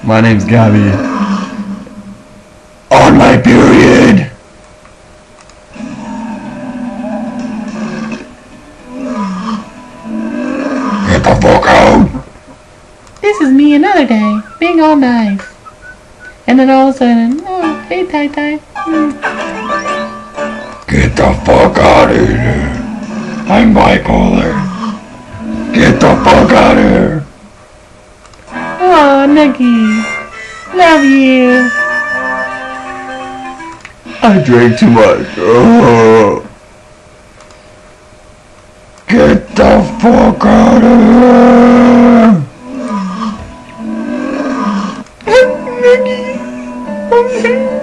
My name's Gabby. On my period! Get the fuck out! This is me another day, being all nice. And then all of a sudden, oh, hey Tai Tai. Get the fuck out of here! I'm bipolar. Get the fuck out of here! Oh, Nuggy. Love you. I drank too much. Oh. Get the fuck out of here! Nuggy.